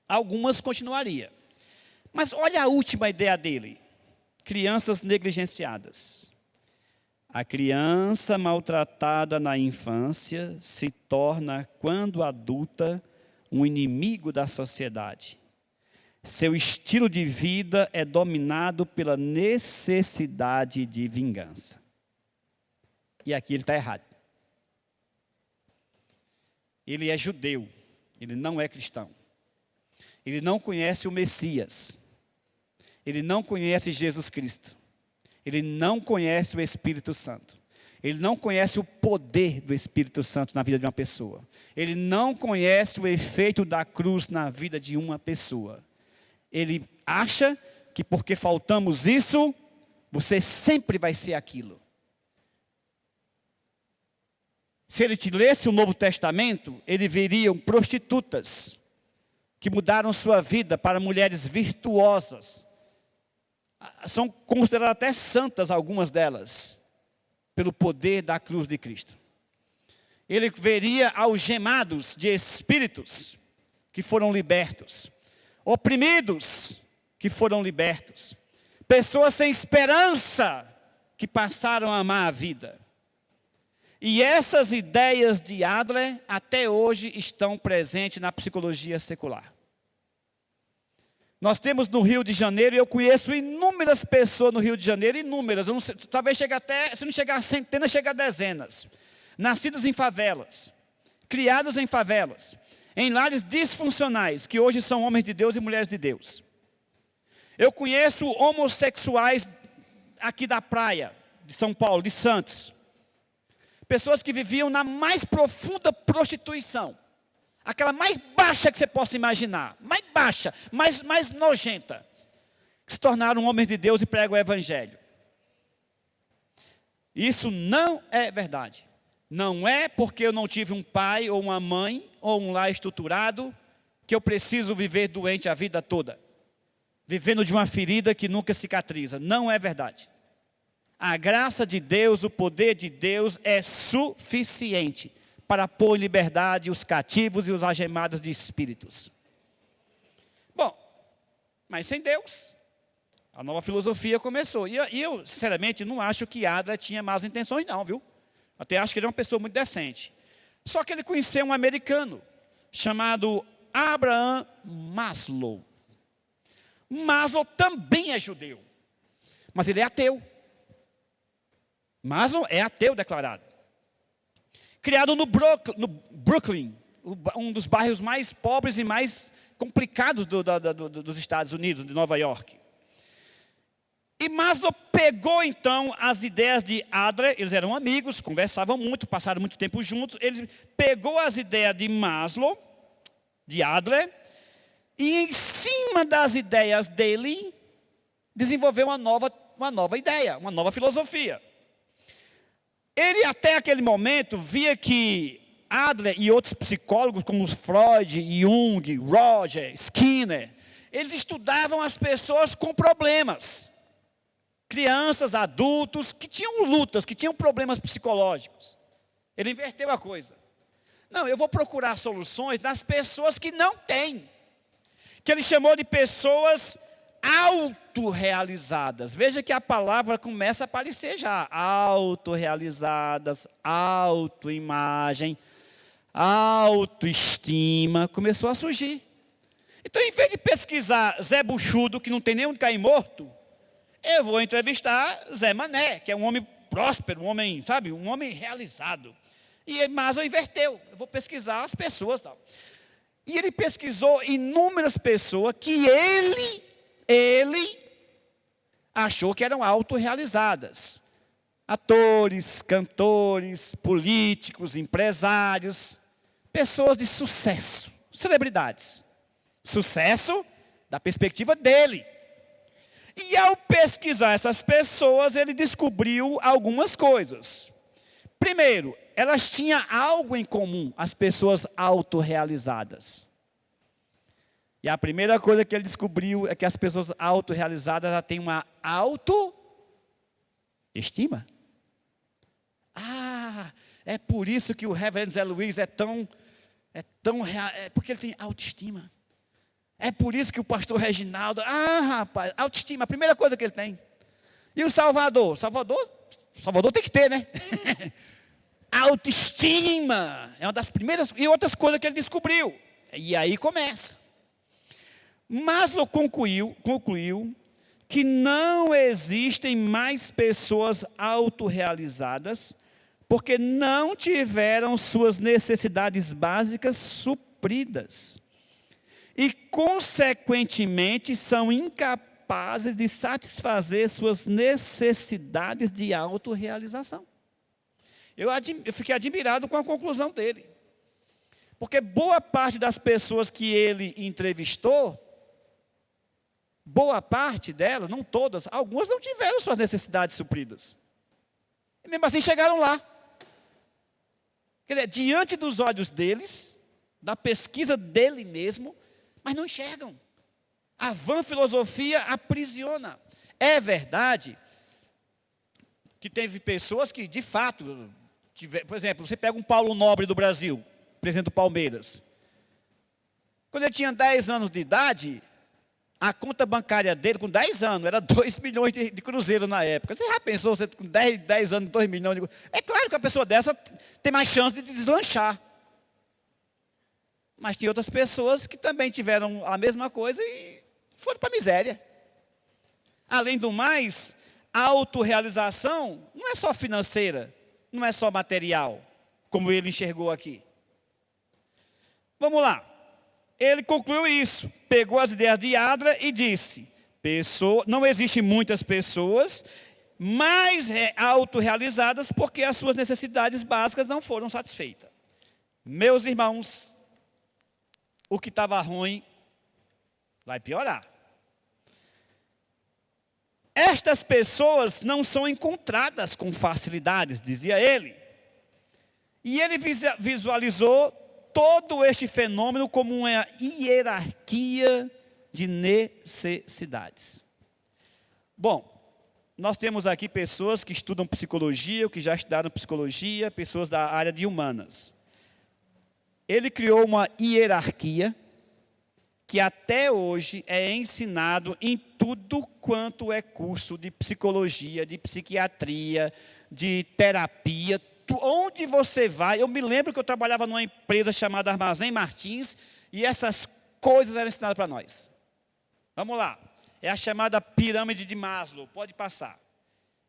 Algumas continuaria. Mas olha a última ideia dele. Crianças negligenciadas. A criança maltratada na infância se torna, quando adulta, um inimigo da sociedade. Seu estilo de vida é dominado pela necessidade de vingança. E aqui ele está errado. Ele é judeu, ele não é cristão. Ele não conhece o Messias. Ele não conhece Jesus Cristo. Ele não conhece o Espírito Santo. Ele não conhece o poder do Espírito Santo na vida de uma pessoa. Ele não conhece o efeito da cruz na vida de uma pessoa. Ele acha que porque faltamos isso, você sempre vai ser aquilo. Se ele te lesse o Novo Testamento, ele veria prostitutas que mudaram sua vida para mulheres virtuosas. São consideradas até santas algumas delas, pelo poder da cruz de Cristo. Ele veria algemados de espíritos que foram libertos, oprimidos que foram libertos, pessoas sem esperança que passaram a amar a vida. E essas ideias de Adler até hoje estão presentes na psicologia secular. Nós temos no Rio de Janeiro, e eu conheço inúmeras pessoas no Rio de Janeiro, inúmeras, eu não sei, talvez chegue até, se não chegar a centenas, chegue a dezenas. Nascidos em favelas, criados em favelas, em lares disfuncionais, que hoje são homens de Deus e mulheres de Deus. Eu conheço homossexuais aqui da praia, de São Paulo, de Santos. Pessoas que viviam na mais profunda prostituição. Aquela mais baixa que você possa imaginar. Mais baixa, mais nojenta. Que se tornaram homens de Deus e pregam o Evangelho. Isso não é verdade. Não é porque eu não tive um pai ou uma mãe ou um lar estruturado que eu preciso viver doente a vida toda. Vivendo de uma ferida que nunca cicatriza. Não é verdade. A graça de Deus, o poder de Deus é suficiente para pôr em liberdade os cativos e os algemados de espíritos. Bom, mas sem Deus, a nova filosofia começou. E eu, sinceramente, não acho que Adler tinha más intenções não, viu? Até acho que ele é uma pessoa muito decente. Só que ele conheceu um americano chamado Abraham Maslow. Maslow também é judeu, mas ele é ateu. Maslow é ateu declarado. Criado no Brooklyn, um dos bairros mais pobres e mais complicados dos Estados Unidos, de Nova York. E Maslow pegou então as ideias de Adler, eles eram amigos, conversavam muito, passaram muito tempo juntos. Ele pegou as ideias de Maslow, de Adler, e em cima das ideias dele, desenvolveu uma nova ideia, uma nova filosofia. Ele até aquele momento via que Adler e outros psicólogos como os Freud, Jung, Roger, Skinner, eles estudavam as pessoas com problemas. Crianças, adultos, que tinham lutas, que tinham problemas psicológicos. Ele inverteu a coisa. Não, eu vou procurar soluções nas pessoas que não têm. Que ele chamou de pessoas autorrealizadas. Veja que a palavra começa a aparecer já. Autorrealizadas, autoimagem, autoestima. Começou a surgir. Então, em vez de pesquisar Zé Buchudo, que não tem nem onde cair morto, eu vou entrevistar Zé Mané, que é um homem próspero, um homem, sabe, um homem realizado. E Maslow inverteu. Eu vou pesquisar as pessoas. Tal. E ele pesquisou inúmeras pessoas que ele achou que eram autorrealizadas. Atores, cantores, políticos, empresários, pessoas de sucesso, celebridades. Sucesso da perspectiva dele. E ao pesquisar essas pessoas, ele descobriu algumas coisas. Primeiro, elas tinham algo em comum, as pessoas autorrealizadas. E a primeira coisa que ele descobriu é que as pessoas autorrealizadas já têm uma autoestima. Ah, é por isso que o Reverendo Zé Luiz é porque ele tem autoestima. É por isso que o pastor Reginaldo, rapaz, autoestima, a primeira coisa que ele tem. E o Salvador? Salvador tem que ter, né? Autoestima. É uma das primeiras e outras coisas que ele descobriu. E aí começa. Maslow concluiu que não existem mais pessoas autorrealizadas porque não tiveram suas necessidades básicas supridas. E, consequentemente, são incapazes de satisfazer suas necessidades de autorrealização. Eu fiquei admirado com a conclusão dele. Porque boa parte das pessoas que ele entrevistou, boa parte delas, não todas, algumas não tiveram suas necessidades supridas. E mesmo assim chegaram lá. Quer dizer, diante dos olhos deles, da pesquisa dele mesmo, mas não enxergam. A vã filosofia aprisiona. É verdade que teve pessoas que, de fato, por exemplo, você pega um Paulo Nobre do Brasil, presidente do Palmeiras. Quando ele tinha 10 anos de idade, a conta bancária dele, com 10 anos, era 2 milhões de cruzeiro na época. Você já pensou, você com 10 anos, 2 milhões de cruzeiro? É claro que a pessoa dessa tem mais chance de deslanchar. Mas tinha outras pessoas que também tiveram a mesma coisa e foram para a miséria. Além do mais, a autorrealização não é só financeira, não é só material, como ele enxergou aqui. Vamos lá. Ele concluiu isso, pegou as ideias de Adler e disse, não existem muitas pessoas mais autorrealizadas porque as suas necessidades básicas não foram satisfeitas. Meus irmãos, o que estava ruim vai piorar. Estas pessoas não são encontradas com facilidades, dizia ele. E ele visualizou todo este fenômeno como uma hierarquia de necessidades. Bom, nós temos aqui pessoas que estudam psicologia, ou que já estudaram psicologia, pessoas da área de humanas. Ele criou uma hierarquia que até hoje é ensinado em tudo quanto é curso de psicologia, de psiquiatria, de terapia. Onde você vai, eu me lembro que eu trabalhava numa empresa chamada Armazém Martins, e essas coisas eram ensinadas para nós. Vamos lá, é a chamada pirâmide de Maslow, pode passar.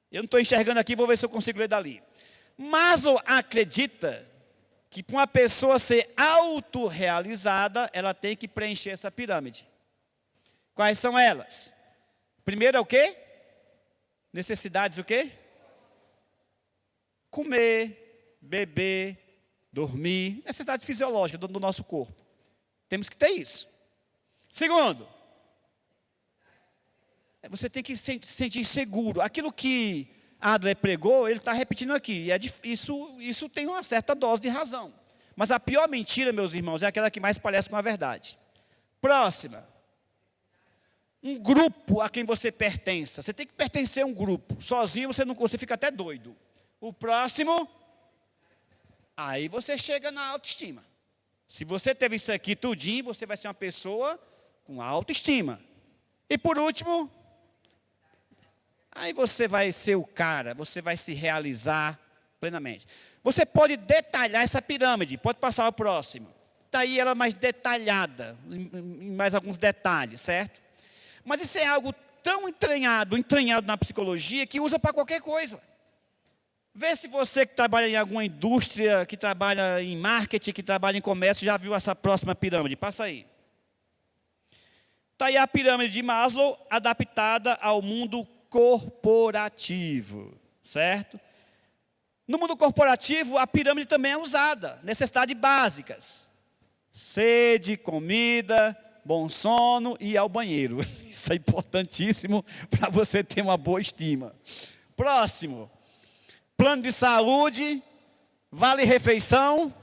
Eu não estou enxergando aqui, vou ver se eu consigo ler dali. Maslow acredita que para uma pessoa ser autorrealizada, ela tem que preencher essa pirâmide. Quais são elas? Primeiro é o quê? Necessidades o quê? Comer, beber, dormir, necessidade fisiológica do nosso corpo. Temos que ter isso. Segundo, você tem que se sentir seguro. Aquilo que Adler pregou, ele está repetindo aqui. Isso tem uma certa dose de razão. Mas a pior mentira, meus irmãos, é aquela que mais parece com a verdade. Próxima. Um grupo a quem você pertença. Você tem que pertencer a um grupo. Sozinho você fica até doido. O próximo, aí você chega na autoestima. Se você teve isso aqui tudinho, você vai ser uma pessoa com autoestima. E por último, aí você vai ser o cara, você vai se realizar plenamente. Você pode detalhar essa pirâmide, pode passar ao próximo. Está aí ela mais detalhada, em mais alguns detalhes, certo? Mas isso é algo tão entranhado na psicologia, que usa para qualquer coisa. Vê se você que trabalha em alguma indústria, que trabalha em marketing, que trabalha em comércio, já viu essa próxima pirâmide. Passa aí. Está aí a pirâmide de Maslow, adaptada ao mundo corporativo, certo? No mundo corporativo, a pirâmide também é usada. Necessidades básicas. Sede, comida, bom sono e ir ao banheiro. Isso é importantíssimo para você ter uma boa estima. Próximo. Plano de saúde, vale refeição,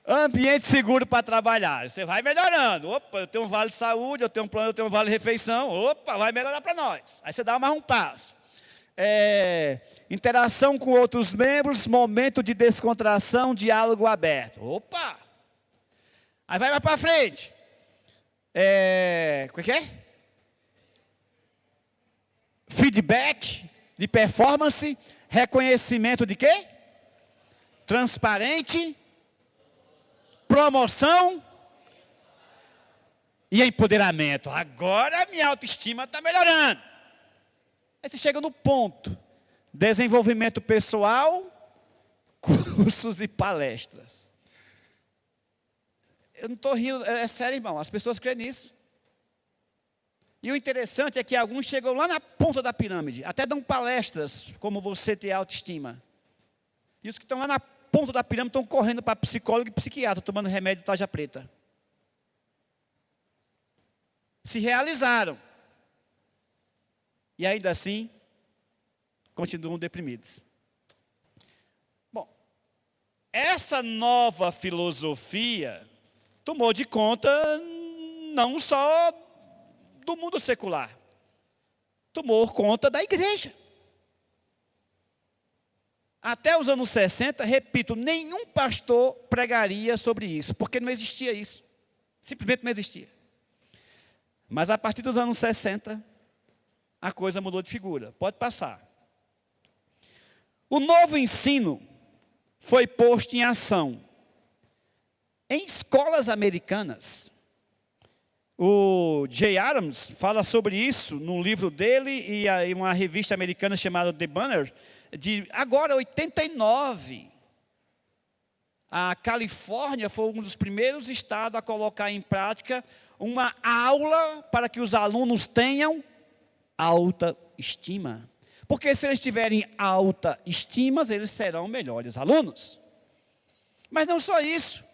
ambiente seguro para trabalhar. Você vai melhorando. Opa, eu tenho um vale saúde, eu tenho um plano, eu tenho um vale refeição. Opa, vai melhorar para nós. Aí você dá mais um passo. Interação com outros membros, momento de descontração, diálogo aberto. Opa! Aí vai mais para frente. Como é que é? feedback de performance, reconhecimento de quê? Transparente, promoção e empoderamento. Agora a minha autoestima está melhorando. Aí você chega no ponto: desenvolvimento pessoal, cursos e palestras. Eu não estou rindo, é sério, irmão, as pessoas creem nisso. E o interessante é que alguns chegam lá na ponta da pirâmide, até dão palestras como você ter autoestima. E os que estão lá na ponta da pirâmide estão correndo para psicólogo e psiquiatra, tomando remédio de tarja preta. Se realizaram. E ainda assim, continuam deprimidos. Bom, essa nova filosofia tomou de conta não só do mundo secular, tomou conta da igreja. Até os anos 60, repito, nenhum pastor pregaria sobre isso, porque não existia isso. Simplesmente não existia. Mas a partir dos anos 60, a coisa mudou de figura. Pode passar. O novo ensino foi posto em ação em escolas americanas. O Jay Adams fala sobre isso no livro dele e uma revista americana chamada The Banner, de agora 89. A Califórnia foi um dos primeiros estados a colocar em prática uma aula para que os alunos tenham alta estima. Porque se eles tiverem alta estima, eles serão melhores alunos. Mas não só isso.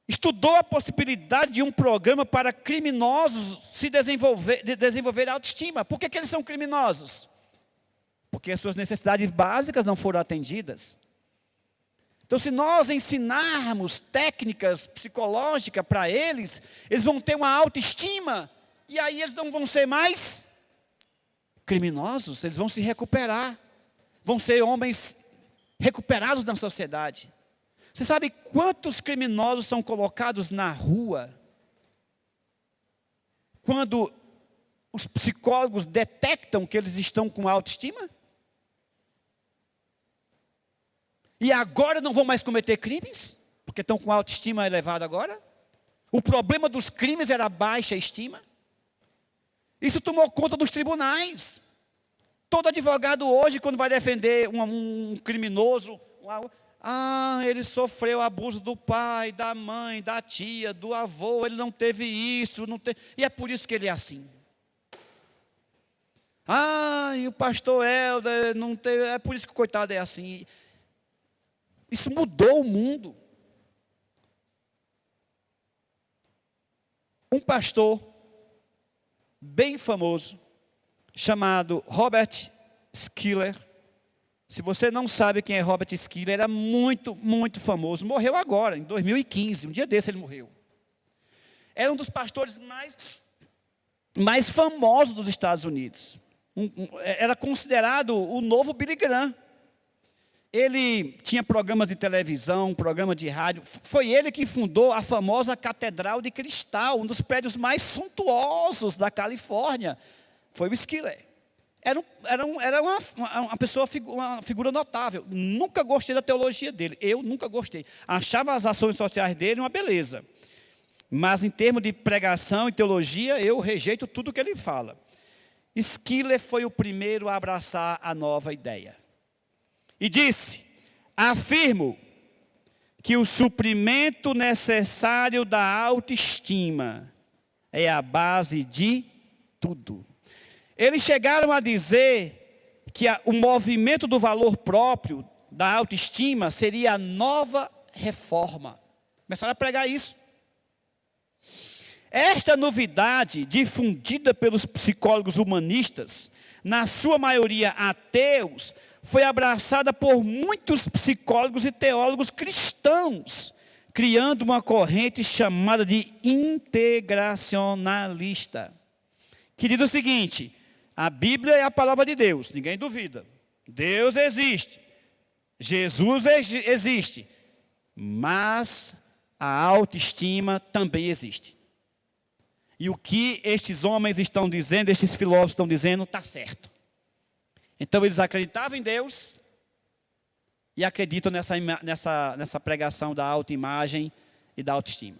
Estudou a possibilidade de um programa para criminosos se desenvolver autoestima. Por que eles são criminosos? Porque as suas necessidades básicas não foram atendidas. Então, se nós ensinarmos técnicas psicológicas para eles, eles vão ter uma autoestima, e aí eles não vão ser mais criminosos, eles vão se recuperar, vão ser homens recuperados na sociedade. Você sabe quantos criminosos são colocados na rua quando os psicólogos detectam que eles estão com autoestima? E agora não vão mais cometer crimes? Porque estão com autoestima elevada agora? O problema dos crimes era a baixa estima? Isso tomou conta dos tribunais. Todo advogado hoje, quando vai defender um criminoso, ele sofreu abuso do pai, da mãe, da tia, do avô, ele não teve isso, e é por isso que ele é assim. E o pastor Helder não teve, é por isso que o coitado é assim. Isso mudou o mundo. Um pastor bem famoso, chamado Robert Schuller. Se você não sabe quem é Robert Schuller, era muito, muito famoso. Morreu agora, em 2015, um dia desse ele morreu. Era um dos pastores mais famosos dos Estados Unidos. Era considerado o novo Billy Graham. Ele tinha programas de televisão, programa de rádio. Foi ele que fundou a famosa Catedral de Cristal, um dos prédios mais suntuosos da Califórnia. Foi o Schuller. Era uma pessoa, uma figura notável. Nunca gostei da teologia dele. Eu nunca gostei. Achava as ações sociais dele uma beleza. Mas em termos de pregação e teologia, eu rejeito tudo que ele fala. Schuller foi o primeiro a abraçar a nova ideia. E disse: afirmo que o suprimento necessário da autoestima é a base de tudo. Eles chegaram a dizer que o movimento do valor próprio, da autoestima, seria a nova reforma. Começaram a pregar isso. Esta novidade, difundida pelos psicólogos humanistas, na sua maioria ateus, foi abraçada por muitos psicólogos e teólogos cristãos, criando uma corrente chamada de integracionalista, que diz o seguinte: a Bíblia é a palavra de Deus, ninguém duvida. Deus existe, Jesus existe, mas a autoestima também existe. E o que estes homens estão dizendo, estes filósofos estão dizendo, está certo. Então eles acreditavam em Deus e acreditam nessa pregação da autoimagem e da autoestima.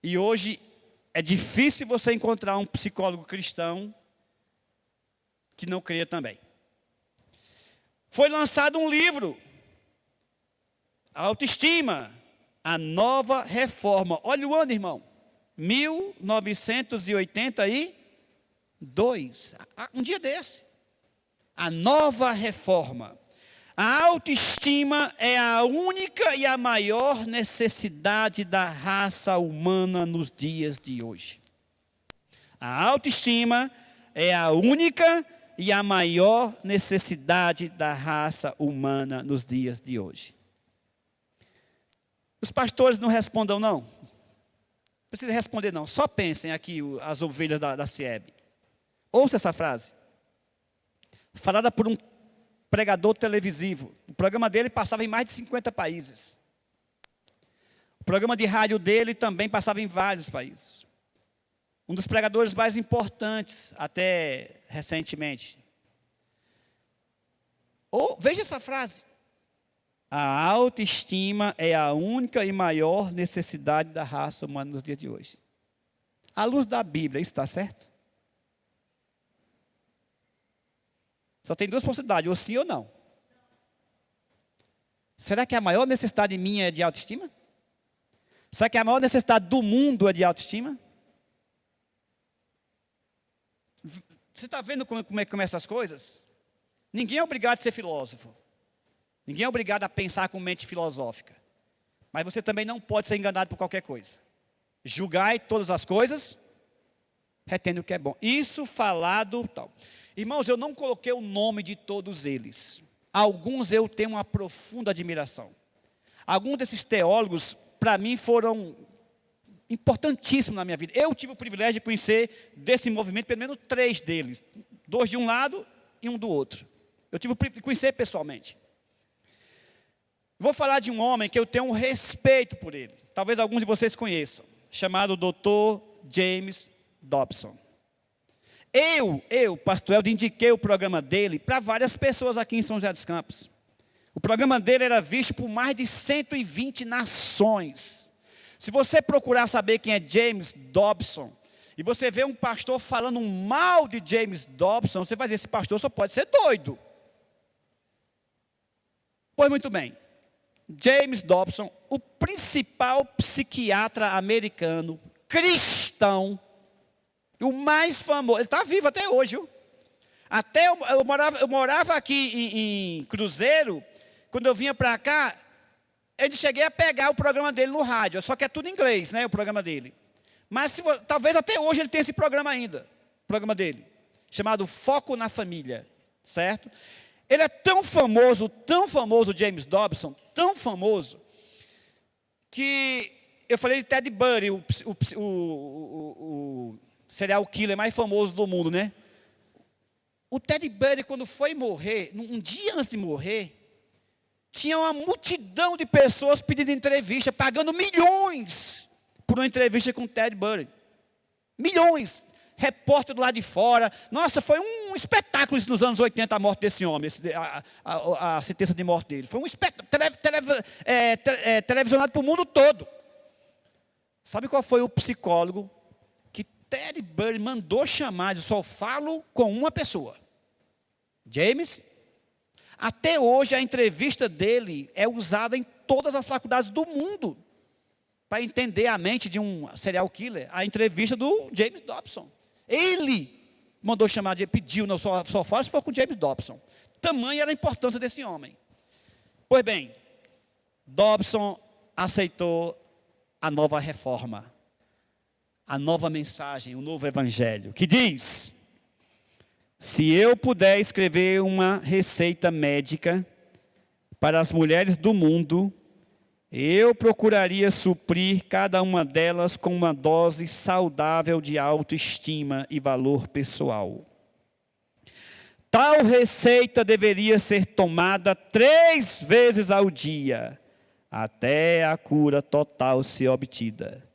E hoje é difícil você encontrar um psicólogo cristão que não creia também. Foi lançado um livro, a Autoestima, a Nova Reforma. Olha o ano, irmão. 1982. Um dia desse. A Nova Reforma. A autoestima é a única e a maior necessidade da raça humana nos dias de hoje. A autoestima é a única e a maior necessidade da raça humana nos dias de hoje. Os pastores não respondam, não. Não precisa responder, não. Só pensem aqui, as ovelhas da CIEB. Ouça essa frase. Falada por um pregador televisivo. O programa dele passava em mais de 50 países. O programa de rádio dele também passava em vários países. Um dos pregadores mais importantes, até recentemente. Veja essa frase. A autoestima é a única e maior necessidade da raça humana nos dias de hoje. À luz da Bíblia, isso está certo? Só tem duas possibilidades, ou sim ou não. Será que a maior necessidade minha é de autoestima? Será que a maior necessidade do mundo é de autoestima? Você está vendo como é que começam as coisas? Ninguém é obrigado a ser filósofo. Ninguém é obrigado a pensar com mente filosófica. Mas você também não pode ser enganado por qualquer coisa. Julgai todas as coisas, retendo o que é bom. Isso falado tal. Irmãos, eu não coloquei o nome de todos eles. Alguns eu tenho uma profunda admiração. Alguns desses teólogos, para mim, foram importantíssimos na minha vida. Eu tive o privilégio de conhecer desse movimento, pelo menos 3 deles. 2 de um lado e 1 do outro. Eu tive o privilégio de conhecer pessoalmente. Vou falar de um homem que eu tenho um respeito por ele. Talvez alguns de vocês conheçam. Chamado Dr. James Dobson. Pastor Eldo, indiquei o programa dele para várias pessoas aqui em São José dos Campos. O programa dele era visto por mais de 120 nações. Se você procurar saber quem é James Dobson, e você vê um pastor falando mal de James Dobson, você vai dizer, esse pastor só pode ser doido. Pois muito bem. James Dobson, o principal psiquiatra americano, cristão, o mais famoso, ele está vivo até hoje, viu? Até eu morava aqui em Cruzeiro, quando eu vinha para cá, eu cheguei a pegar o programa dele no rádio, só que é tudo em inglês, né, o programa dele. Mas talvez até hoje ele tenha esse programa ainda, o programa dele, chamado Foco na Família, certo? Ele é tão famoso, James Dobson, tão famoso, que eu falei de Ted Bundy, o serial killer mais famoso do mundo, né? O Ted Bundy, quando foi morrer, um dia antes de morrer, tinha uma multidão de pessoas pedindo entrevista, pagando milhões por uma entrevista com o Ted Bundy. Milhões. Repórter do lado de fora. Nossa, foi um espetáculo isso nos anos 80, a morte desse homem, a sentença de morte dele. Foi um espetáculo televisionado para o mundo todo. Sabe qual foi o psicólogo que Ted Bundy mandou chamar? Eu só falo com uma pessoa. James. Até hoje a entrevista dele é usada em todas as faculdades do mundo para entender a mente de um serial killer. A entrevista do James Dobson. Ele mandou chamar, pediu, não só fala se for com James Dobson. Tamanha era a importância desse homem. Pois bem, Dobson aceitou a nova reforma, a nova mensagem, o novo evangelho, que diz: se eu puder escrever uma receita médica para as mulheres do mundo, eu procuraria suprir cada uma delas com uma dose saudável de autoestima e valor pessoal. Tal receita deveria ser tomada 3 vezes ao dia, até a cura total ser obtida.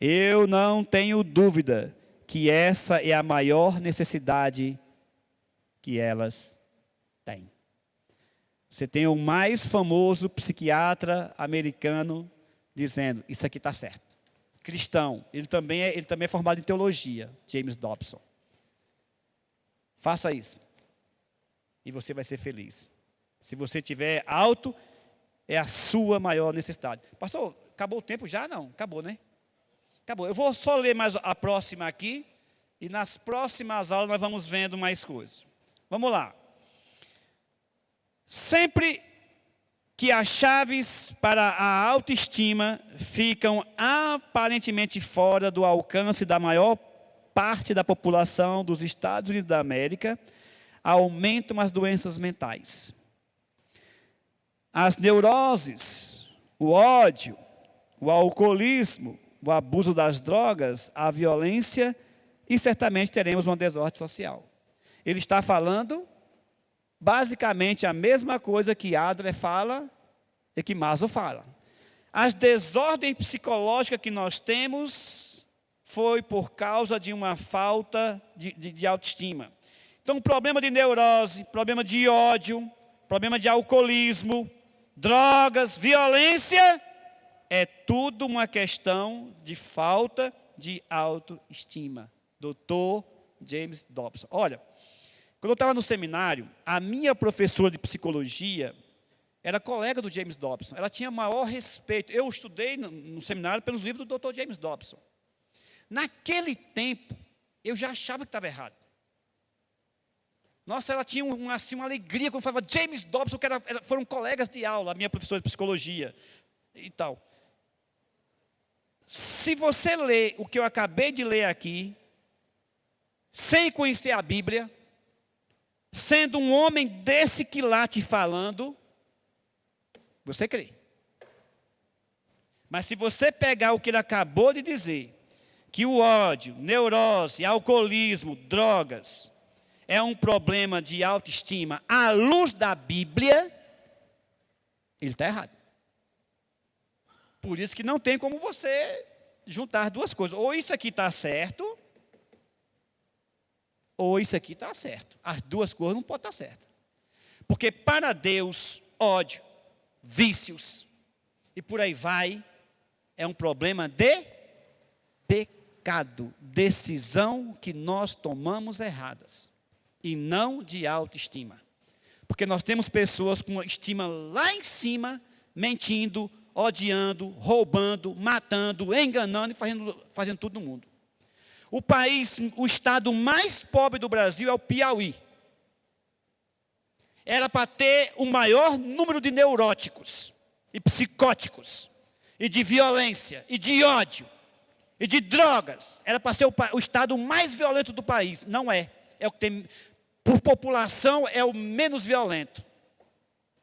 Eu não tenho dúvida que essa é a maior necessidade que elas têm. Você tem o mais famoso psiquiatra americano dizendo, isso aqui está certo. Cristão, ele também é formado em teologia, James Dobson. Faça isso. E você vai ser feliz. Se você tiver alto, é a sua maior necessidade. Pastor, acabou o tempo já? Não, acabou, né? Acabou. Eu vou só ler mais a próxima aqui. E nas próximas aulas nós vamos vendo mais coisas. Vamos lá. Sempre que as chaves para a autoestima ficam aparentemente fora do alcance da maior parte da população dos Estados Unidos da América, aumentam as doenças mentais. As neuroses, o ódio, o alcoolismo, o abuso das drogas, a violência e certamente teremos uma desordem social. Ele está falando basicamente a mesma coisa que Adler fala e que Maslow fala. As desordens psicológicas que nós temos foi por causa de uma falta de autoestima. Então, problema de neurose, problema de ódio, problema de alcoolismo, drogas, violência, é tudo uma questão de falta de autoestima. Dr. James Dobson. Olha, quando eu estava no seminário, a minha professora de psicologia era colega do James Dobson. Ela tinha maior respeito. Eu estudei no seminário pelos livros do Dr. James Dobson. Naquele tempo, eu já achava que estava errado. Nossa, ela tinha uma alegria quando falava James Dobson, que foram colegas de aula, a minha professora de psicologia e tal. Se você ler o que eu acabei de ler aqui, sem conhecer a Bíblia, sendo um homem desse quilate falando, você crê. Mas se você pegar o que ele acabou de dizer, que o ódio, neurose, alcoolismo, drogas, é um problema de autoestima à luz da Bíblia, ele está errado. Por isso que não tem como você juntar duas coisas. Ou isso aqui está certo, ou isso aqui está certo. As duas coisas não podem estar certas. Porque para Deus, ódio, vícios e por aí vai, é um problema de pecado. Decisão que nós tomamos erradas. E não de autoestima. Porque nós temos pessoas com estima lá em cima, mentindo, odiando, roubando, matando, enganando e fazendo tudo no mundo. O estado mais pobre do Brasil é o Piauí. Era para ter o maior número de neuróticos e psicóticos, e de violência, e de ódio, e de drogas. Era para ser o estado mais violento do país. Não é. É o que tem, por população, é o menos violento.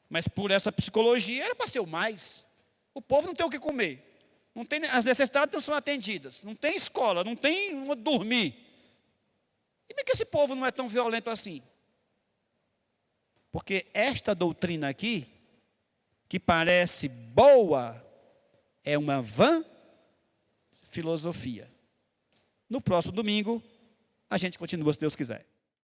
Mas por essa psicologia, era para ser o mais. O povo não tem o que comer. Não tem, as necessidades não são atendidas. Não tem escola, não tem onde dormir. E por que esse povo não é tão violento assim? Porque esta doutrina aqui, que parece boa, é uma vã filosofia. No próximo domingo, a gente continua, se Deus quiser.